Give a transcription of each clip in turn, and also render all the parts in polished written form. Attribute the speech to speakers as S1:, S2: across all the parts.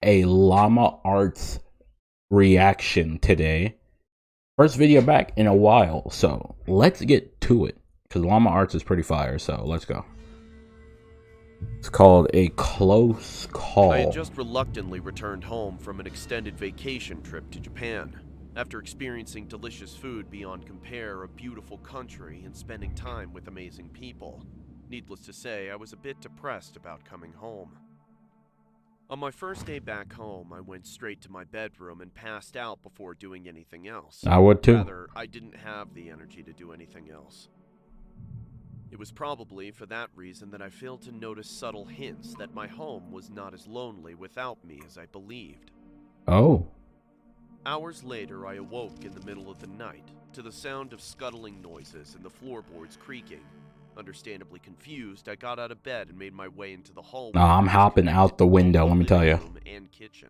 S1: a Llama Arts reaction today. First video back in a while, so let's get to it. Because Llama Arts is pretty fire, so let's go. It's called A Close Call.
S2: I had just reluctantly returned home from an extended vacation trip to Japan. After experiencing delicious food beyond compare, a beautiful country, and spending time with amazing people. Needless to say, I was a bit depressed about coming home. On my first day back home, I went straight to my bedroom and passed out before doing anything else.
S1: I would too.
S2: Rather, I didn't have the energy to do anything else. It was probably for that reason that I failed to notice subtle hints that my home was not as lonely without me as I believed.
S1: Oh.
S2: Hours later, I awoke in the middle of the night to the sound of scuttling noises and the floorboards creaking. Understandably confused, I got out of bed and made my way into the hallway.
S1: No, I'm hopping out the window, let me tell you.
S2: And kitchen.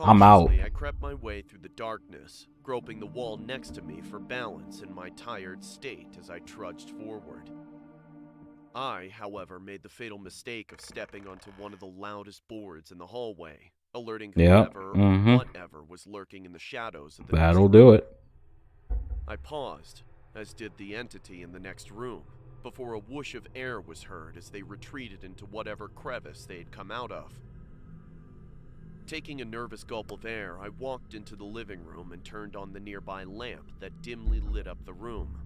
S1: I'm out.
S2: I crept my way through the darkness, groping the wall next to me for balance in my tired state as I trudged forward. I, however, made the fatal mistake of stepping onto one of the loudest boards in the hallway, alerting whoever or whatever was lurking in the shadows of the
S1: That'll do it.
S2: I paused, as did the entity in the next room, before a whoosh of air was heard as they retreated into whatever crevice they had come out of. Taking a nervous gulp of air, I walked into the living room and turned on the nearby lamp that dimly lit up the room.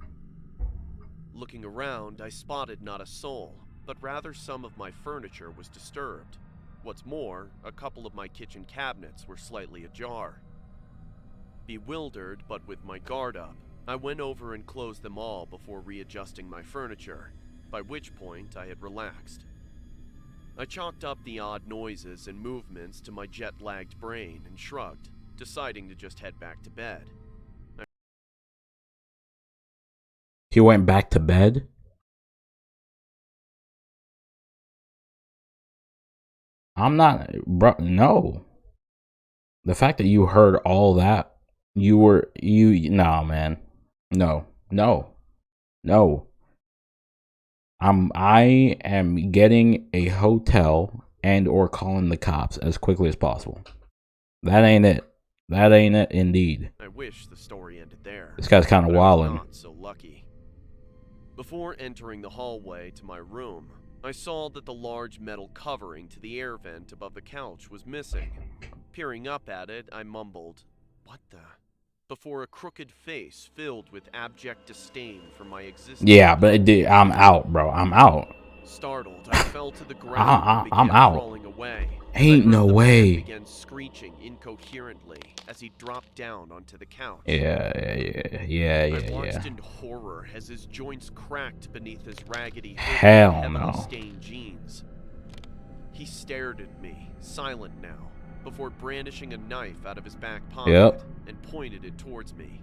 S2: Looking around, I spotted not a soul, but rather some of my furniture was disturbed. What's more, a couple of my kitchen cabinets were slightly ajar. Bewildered, but with my guard up, I went over and closed them all before readjusting my furniture, by which point I had relaxed. I chalked up the odd noises and movements to my jet-lagged brain and shrugged, deciding to just head back to bed.
S1: He went back to bed? I'm not, bro, no. The fact that you heard all that, nah, man. No. I am getting a hotel and or calling the cops as quickly as possible. That ain't it. That ain't it indeed.
S2: I wish the story ended there.
S1: This guy's kind of wildin'.
S2: Not so lucky. Before entering the hallway to my room, I saw that the large metal covering to the air vent above the couch was missing. Peering up at it, I mumbled, "What the?" before a crooked face filled with abject disdain for my existence.
S1: Yeah, but I'm out, bro. I'm out.
S2: Startled, I fell to the ground and began
S1: I'm out.
S2: crawling away.
S1: Ain't no way.
S2: Began screeching incoherently as he dropped down onto the couch.
S1: Yeah.
S2: I watched in horror as his joints cracked beneath his raggedy
S1: Hell
S2: and
S1: no.
S2: stained jeans. He stared at me, silent now, before brandishing a knife out of his back pocket and pointed it towards me.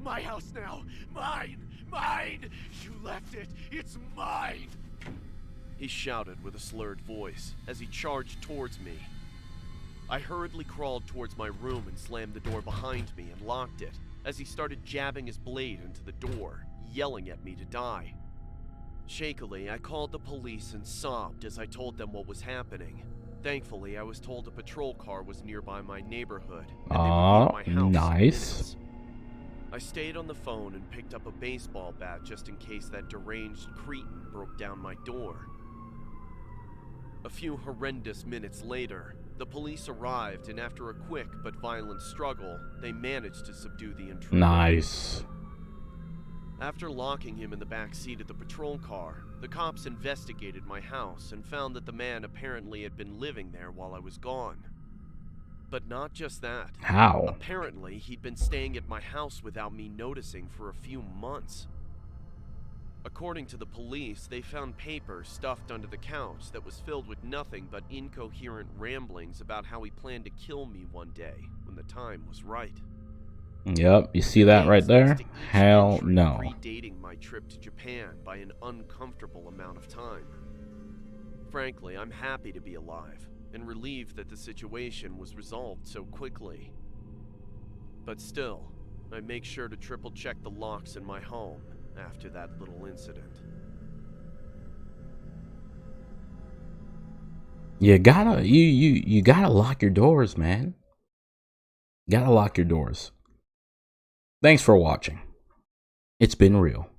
S2: "My house now! Mine! Mine! You left it! It's mine!" He shouted with a slurred voice as he charged towards me. I hurriedly crawled towards my room and slammed the door behind me and locked it as he started jabbing his blade into the door, yelling at me to die. Shakily, I called the police and sobbed as I told them what was happening. Thankfully, I was told a patrol car was nearby my neighborhood, and they would be at my house.
S1: Nice.
S2: I stayed on the phone and picked up a baseball bat just in case that deranged cretin broke down my door. A few horrendous minutes later, the police arrived, and after a quick but violent struggle, they managed to subdue the intruder.
S1: Nice.
S2: After locking him in the back seat of the patrol car, the cops investigated my house and found that the man apparently had been living there while I was gone. But not just that.
S1: How?
S2: Apparently, he'd been staying at my house without me noticing for a few months. According to the police, they found paper stuffed under the couch that was filled with nothing but incoherent ramblings about how he planned to kill me one day when the time was right.
S1: Yep, you see that right there? Hell no.
S2: Predating my trip to Japan by an uncomfortable amount of time. Frankly, I'm happy to be alive and relieved that the situation was resolved so quickly. But still, I make sure to triple check the locks in my home after that little incident.
S1: You gotta lock your doors, man. You gotta lock your doors. Thanks for watching. It's been real.